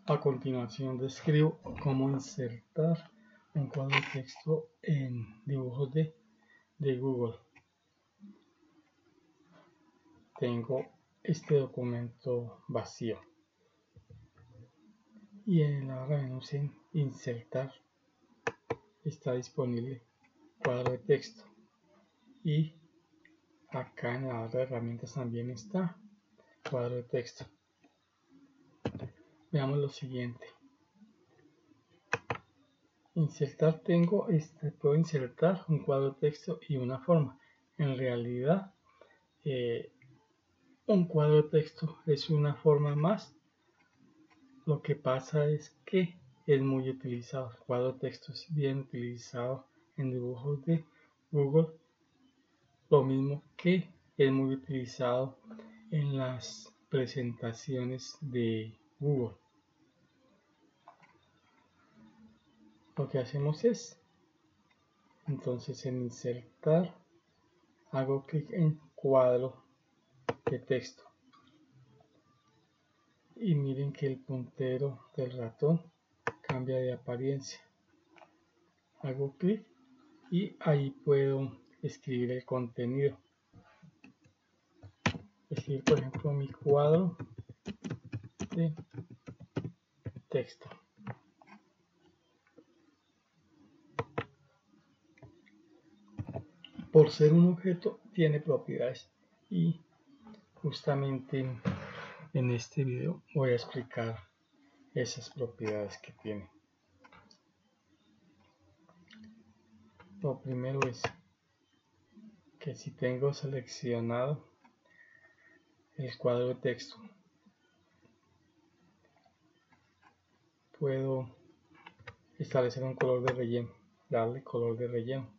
A continuación describo cómo insertar un cuadro de texto en dibujos de Google. Tengo este documento vacío y en la barra de menús en insertar está disponible cuadro de texto y acá en la barra de herramientas también está cuadro de texto. Veamos lo siguiente. Insertar puedo insertar un cuadro de texto y una forma. En realidad un cuadro de texto es una forma más. Lo que pasa es que es muy utilizado. El cuadro de texto es bien utilizado en dibujos de Google, lo mismo que es muy utilizado en las presentaciones de Google. Lo que hacemos es, entonces en insertar, hago clic en cuadro de texto y miren que el puntero del ratón cambia de apariencia. Hago clic y ahí puedo escribir el contenido. Escribir, por ejemplo, mi cuadro de texto. Por ser un objeto tiene propiedades y justamente en este video voy a explicar esas propiedades que tiene. Lo primero es que si tengo seleccionado el cuadro de texto, puedo establecer un color de relleno, darle color de relleno.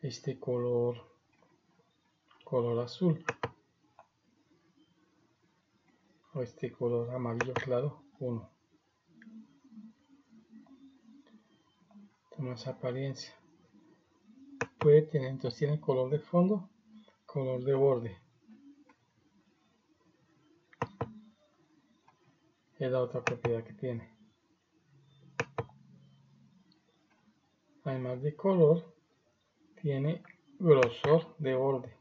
Este color azul o este color amarillo claro 1. Toma esa apariencia. Puede tener, entonces tiene color de fondo, color de borde. Es la otra propiedad que tiene. Además de color, tiene grosor de borde.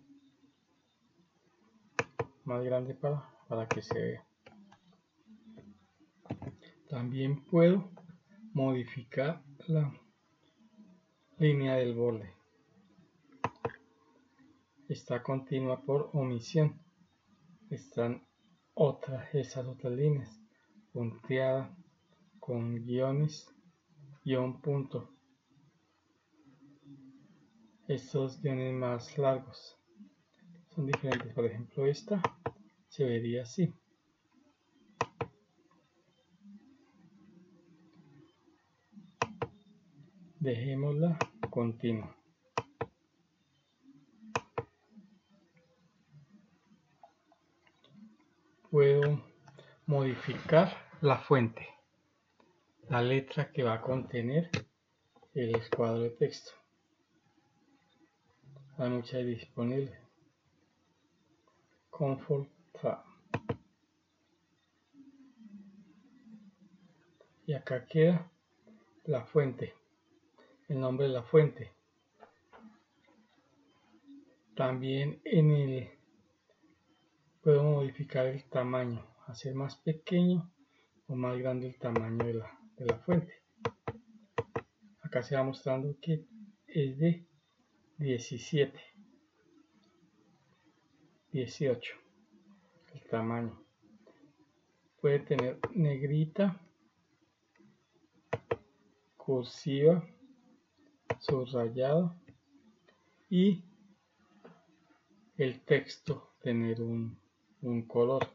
Más grande para que se vea. También puedo modificar la línea del borde. Está continua por omisión. Están esas otras líneas. Punteada, con guiones, guión punto. Estos guiones más largos son diferentes. Por ejemplo, esta se vería así. Dejémosla continua. Puedo modificar la fuente, la letra que va a contener el cuadro de texto. Hay muchas disponibles. Comfort Fa. Y acá queda la fuente, el nombre de la fuente. También puedo modificar el tamaño, hacer más pequeño o más grande el tamaño de la fuente. Acá se va mostrando que es de 17, 18 el tamaño. Puede tener negrita, cursiva, subrayado y el texto tener un color.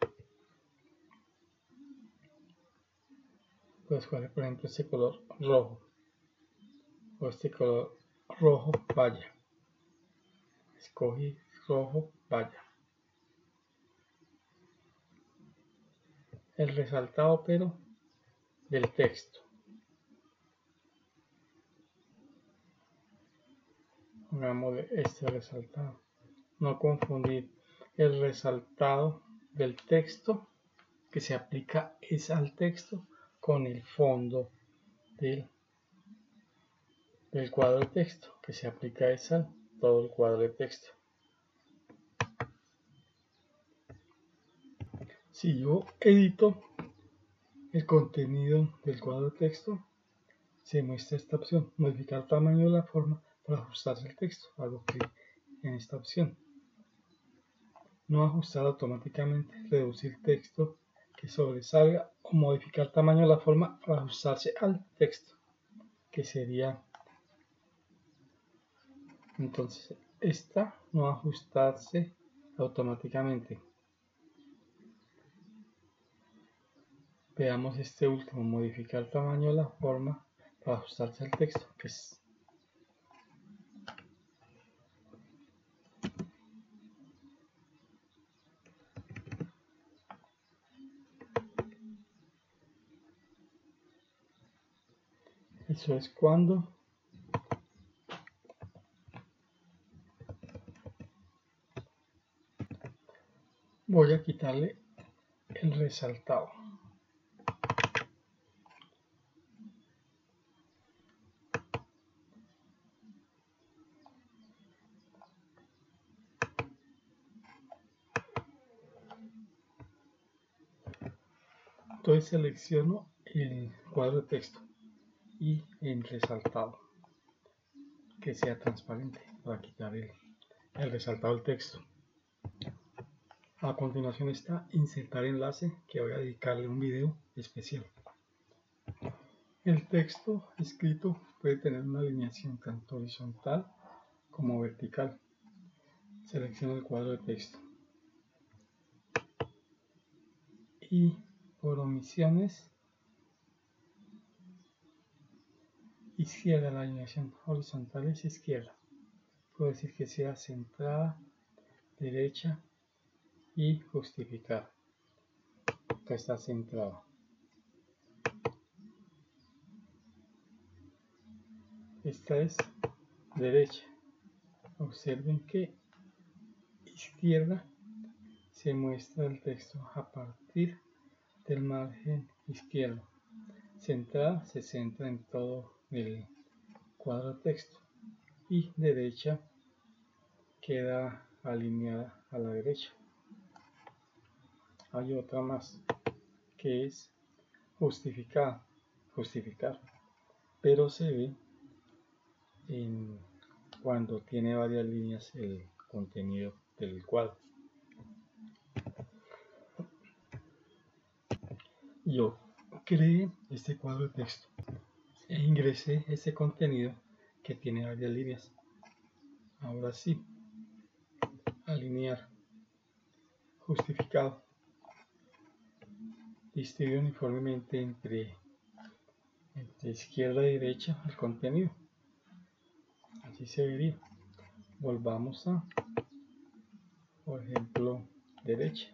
Puedes escoger, por ejemplo, este color rojo o este color rojo vaya. Escogí rojo vaya. El resaltado pero del texto. Pongámosle este resaltado. No confundir el resaltado del texto que se aplica es al texto con el fondo del cuadro de texto, que se aplica es a todo el cuadro de texto. Si yo edito el contenido del cuadro de texto, se muestra esta opción, modificar tamaño de la forma para ajustarse el texto. Hago clic en esta opción. No ajustar automáticamente, reducir texto que sobresalga o modificar tamaño de la forma para ajustarse al texto, que sería entonces esta, no ajustarse automáticamente. Veamos este último, modificar tamaño de la forma para ajustarse al texto, que es eso es cuando voy a quitarle el resaltado. Entonces selecciono el cuadro de texto y en resaltado, que sea transparente para quitar el resaltado del texto. A continuación está insertar enlace, que voy a dedicarle un video especial. El texto escrito puede tener una alineación tanto horizontal como vertical. Selecciono el cuadro de texto y por omisiones izquierda, la alineación horizontal es izquierda. Puedo decir que sea centrada, derecha y justificar. Acá está centrada. Esta es derecha. Observen que izquierda se muestra el texto a partir del margen izquierdo. Centrada se centra en todo el cuadro de texto y derecha queda alineada a la derecha. Hay otra más que es justificar, pero se ve cuando tiene varias líneas el contenido del cuadro. Yo creé este cuadro de texto e ingresé ese contenido que tiene varias líneas. Ahora sí, alinear, justificado, distribuir uniformemente entre izquierda y derecha el contenido. Así se vería. Volvamos a, por ejemplo, derecha.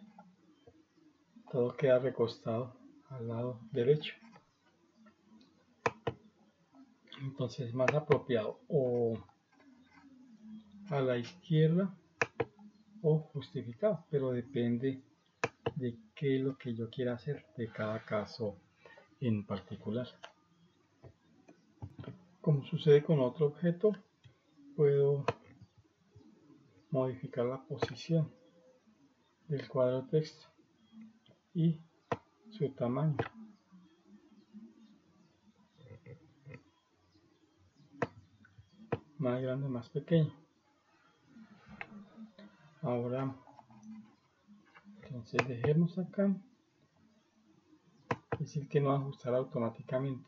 Todo queda recostado al lado derecho. Entonces es más apropiado o a la izquierda o justificado, pero depende de qué es lo que yo quiera hacer de cada caso en particular. Como sucede con otro objeto, puedo modificar la posición del cuadro de texto y su tamaño. Más grande, más pequeño. Ahora, entonces dejemos acá, es decir que no ajustará automáticamente.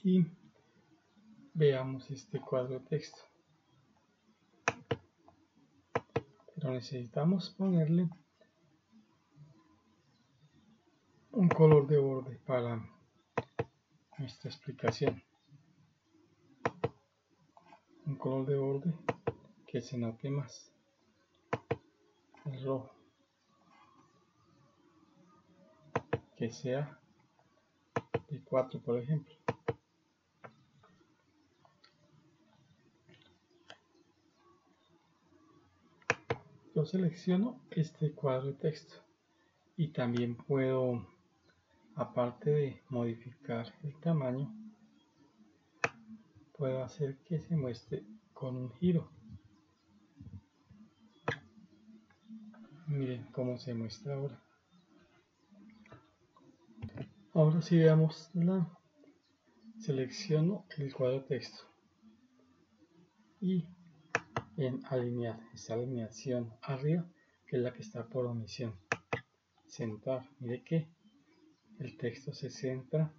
Y veamos este cuadro de texto. Pero necesitamos ponerle un color de borde para nuestra explicación. Un color de borde que se note más. El rojo. Que sea de 4, por ejemplo. Yo selecciono este cuadro de texto y también puedo, aparte de modificar el tamaño, puedo hacer que se muestre con un giro. Miren cómo se muestra ahora. Ahora sí veamos selecciono el cuadro de texto y en alinear, esta alineación arriba, que es la que está por omisión, centrar. Mire que el texto se centra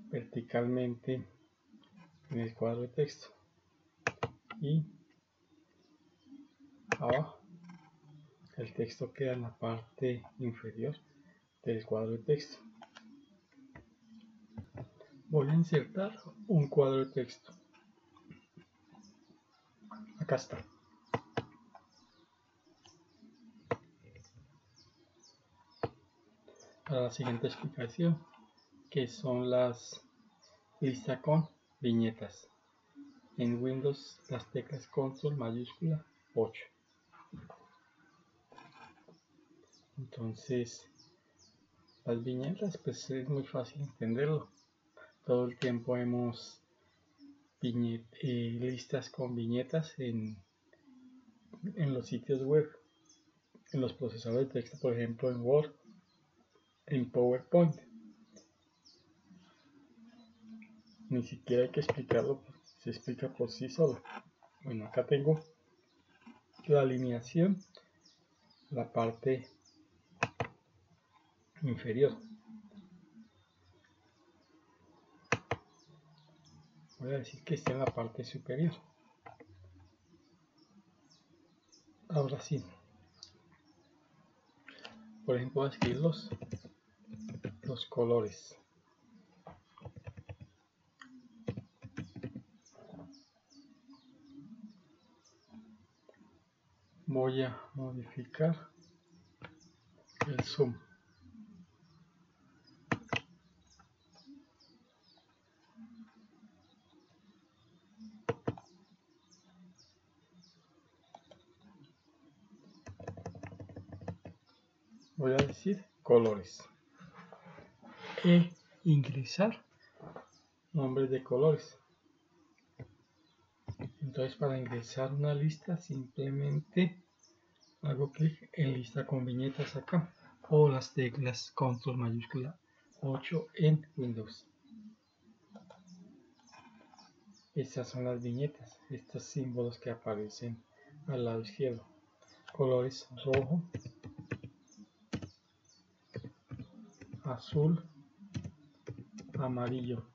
verticalmente en el cuadro de texto y abajo el texto queda en la parte inferior del cuadro de texto. Voy a insertar un cuadro de texto. Acá está. Para la siguiente explicación, que son las listas con viñetas. En Windows las teclas control mayúscula 8. Entonces las viñetas, pues es muy fácil entenderlo. Todo el tiempo vemos listas con viñetas en los sitios web, en los procesadores de texto, por ejemplo en Word, en PowerPoint. Ni siquiera hay que explicarlo, se explica por sí solo. Bueno, acá tengo la alineación, la parte inferior. Voy a decir que está en la parte superior. Ahora sí, por ejemplo, voy a escribir los colores. Voy a modificar el zoom. Voy a decir colores e ingresar nombres de colores. Entonces, para ingresar una lista simplemente hago clic en lista con viñetas acá, o las teclas control mayúscula 8 en Windows. Estas son las viñetas, estos símbolos que aparecen al lado izquierdo. Colores rojo, azul, amarillo,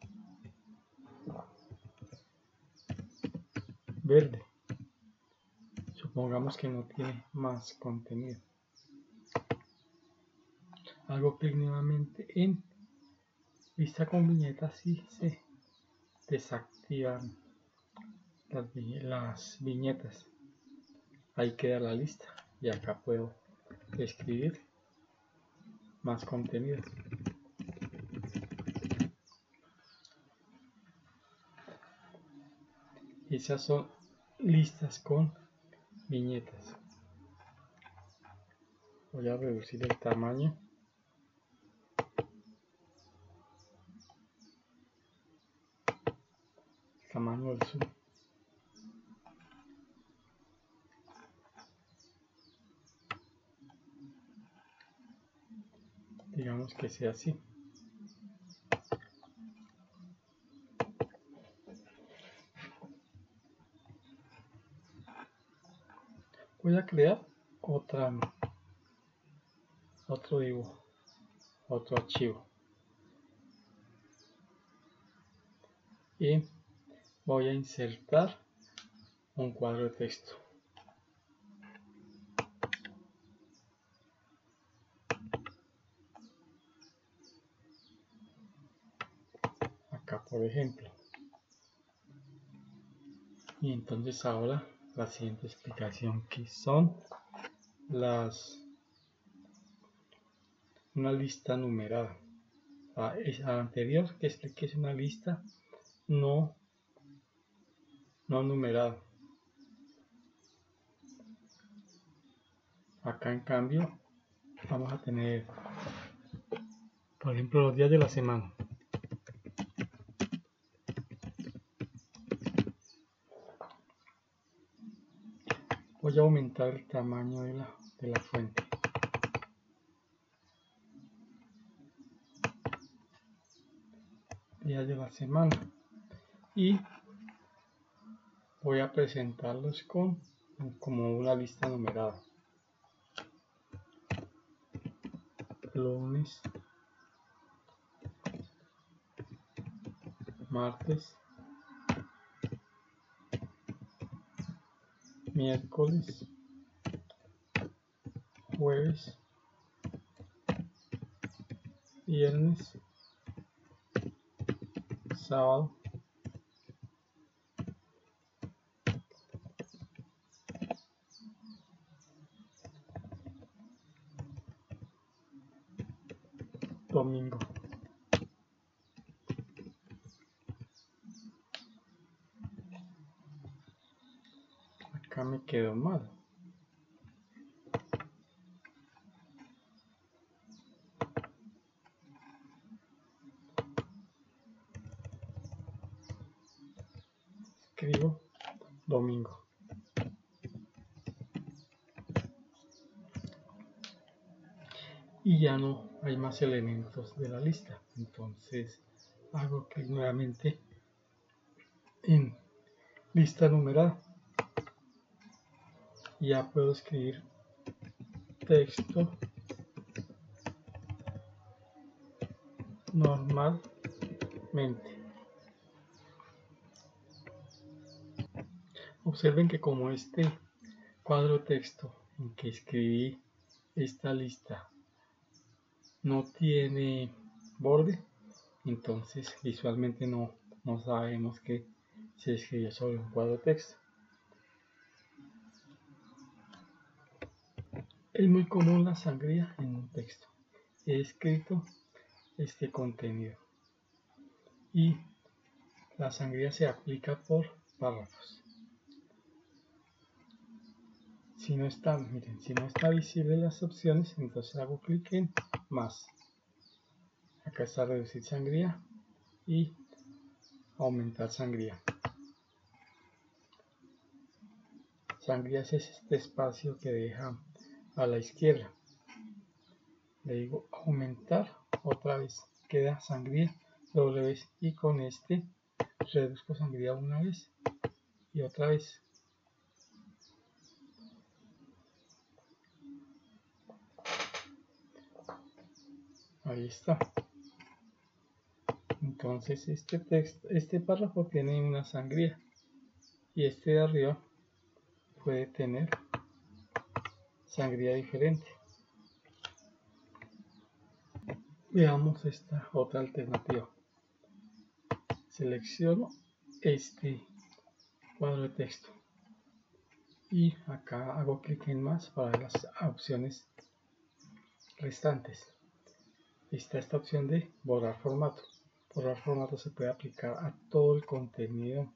verde. Supongamos que no tiene más contenido. Hago clic nuevamente en lista con viñetas y se desactivan las viñetas. Ahí queda la lista y acá puedo escribir más contenido. Esas son listas con viñetas. Voy a reducir el tamaño. Tamaño del zoom. Digamos que sea así. Voy a crear otro dibujo, otro archivo. Y voy a insertar un cuadro de texto. Acá, por ejemplo. Y entonces ahora la siguiente explicación, que son una lista numerada. La anterior que expliqué es una lista no numerada. Acá en cambio vamos a tener, por ejemplo, los días de la semana. Voy a aumentar el tamaño de la fuente. Días de la semana. Y voy a presentarlos como una lista numerada. Lunes, martes, miércoles, jueves, viernes, sábado, domingo. Acá me quedó mal. Escribo domingo. Y ya no hay más elementos de la lista. Entonces hago clic nuevamente en lista numerada. Ya puedo escribir texto normalmente. Observen que como este cuadro de texto en que escribí esta lista no tiene borde, entonces visualmente no sabemos que se escribió sobre un cuadro de texto. Es muy común la sangría en un texto. He escrito este contenido y la sangría se aplica por párrafos. Si no está visible las opciones, entonces hago clic en más. Acá está reducir sangría y aumentar sangría. Sangría es este espacio que deja a la izquierda. Le digo aumentar, otra vez queda sangría doble vez, y con este reduzco sangría una vez y otra vez. Ahí está. Entonces este párrafo tiene una sangría y este de arriba puede tener sangría diferente. Veamos esta otra alternativa. Selecciono este cuadro de texto y acá hago clic en más para ver las opciones restantes. Está esta opción de borrar formato. Borrar formato se puede aplicar a todo el contenido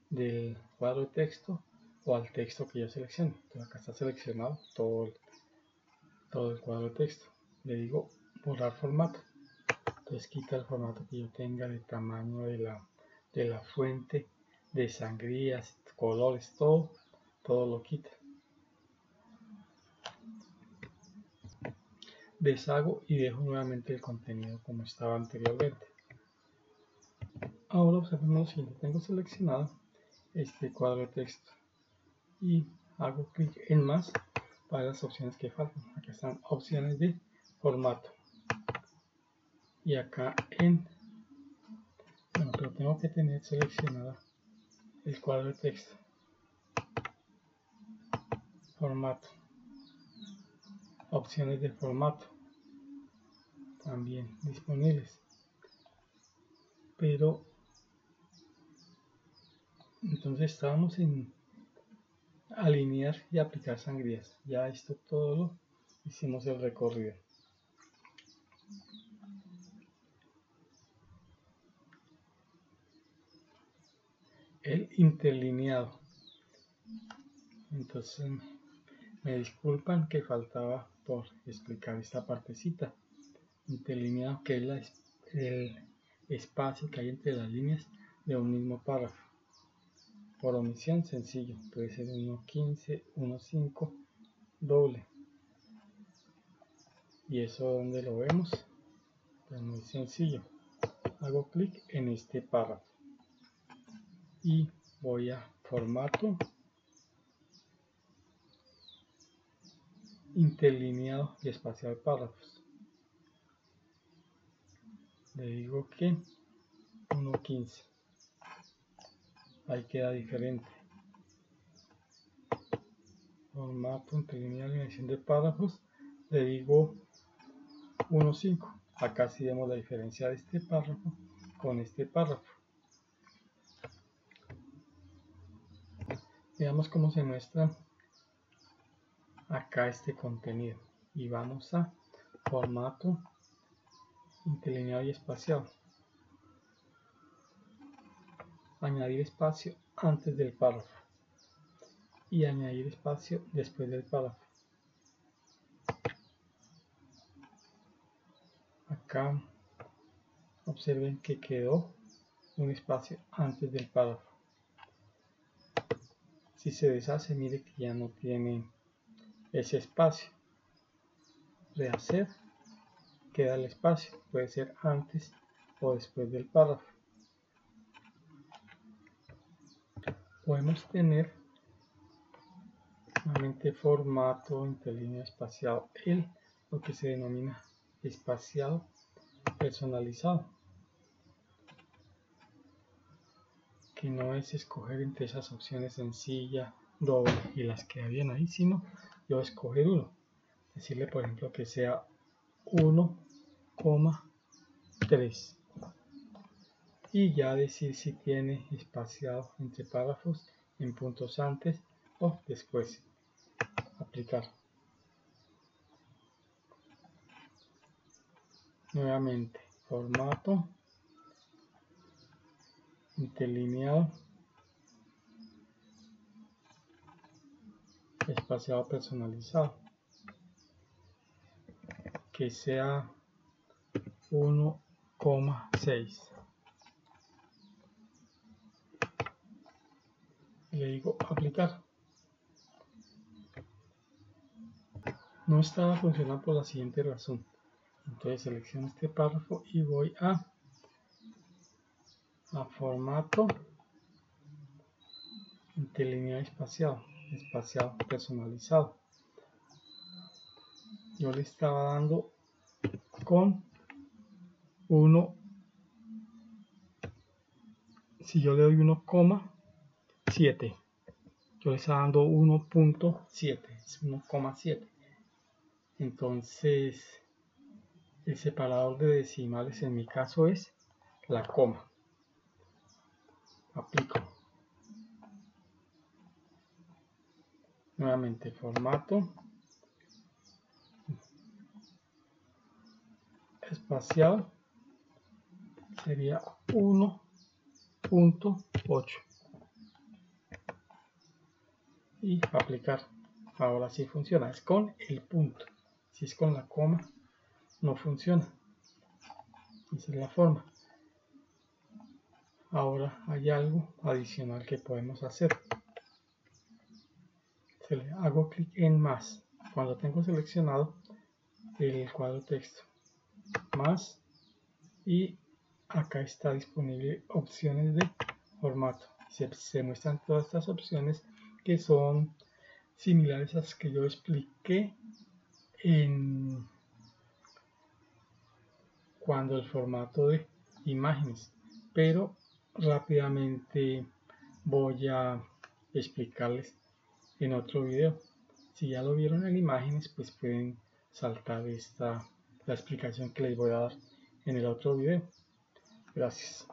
del cuadro de texto o al texto que yo seleccione. Entonces acá está seleccionado todo el cuadro de texto. Le digo borrar formato. Entonces quita el formato que yo tenga de tamaño de la fuente, de sangrías, colores, todo lo quita. Deshago y dejo nuevamente el contenido como estaba anteriormente. Ahora observemos lo siguiente. Tengo seleccionado este cuadro de texto y hago clic en más para las opciones que faltan. Acá están opciones de formato y acá pero tengo que tener seleccionada el cuadro de texto, formato, opciones de formato también disponibles, pero entonces estábamos en alinear y aplicar sangrías. Ya esto todo lo hicimos el recorrido. El interlineado. Entonces Me disculpan que faltaba por explicar esta partecita. Interlineado, que es el espacio que hay entre las líneas de un mismo párrafo. Por omisión, sencillo, puede ser 1.15, 1.5, doble. Y eso donde lo vemos, pues muy sencillo. Hago clic en este párrafo y voy a formato, interlineado y espaciado párrafos. Le digo que 1.15. Ahí queda diferente. Formato, interlineado, alineación de párrafos. Le digo 1.5. Acá sí vemos la diferencia de este párrafo con este párrafo. Veamos cómo se muestra acá este contenido. Y vamos a formato, interlineado y espaciado. Añadir espacio antes del párrafo y añadir espacio después del párrafo. Acá observen que quedó un espacio antes del párrafo. Si se deshace, mire que ya no tiene ese espacio. Rehacer, queda el espacio, puede ser antes o después del párrafo. Podemos tener nuevamente formato, interlineado, espaciado, lo que se denomina espaciado personalizado, que no es escoger entre esas opciones sencilla, doble y las que habían ahí, sino yo escoger uno, decirle por ejemplo que sea 1,3 y ya decir si tiene espaciado entre párrafos en puntos antes o después. Aplicar. Nuevamente formato, interlineado, espaciado personalizado, que sea 1,6. Le digo aplicar. No estaba funcionando por la siguiente razón. Entonces selecciono este párrafo y voy a formato, interlineado, espaciado personalizado. Yo le estaba dando con 1, si yo le doy 1,7, yo le estaba dando 1.7, es 1,7. Entonces el separador de decimales en mi caso es la coma. Aplico. Nuevamente formato, espaciado, sería 1.8 y aplicar. Ahora sí funciona, es con el punto. Si es con la coma no funciona. Esa es la forma. Ahora hay algo adicional que podemos hacer. Hago clic en más cuando tengo seleccionado el cuadro texto, más, y acá está disponible opciones de formato. Se muestran todas estas opciones que son similares a las que yo expliqué cuando el formato de imágenes, pero rápidamente voy a explicarles en otro video. Si ya lo vieron en imágenes, pues pueden saltar la explicación que les voy a dar en el otro video. Gracias.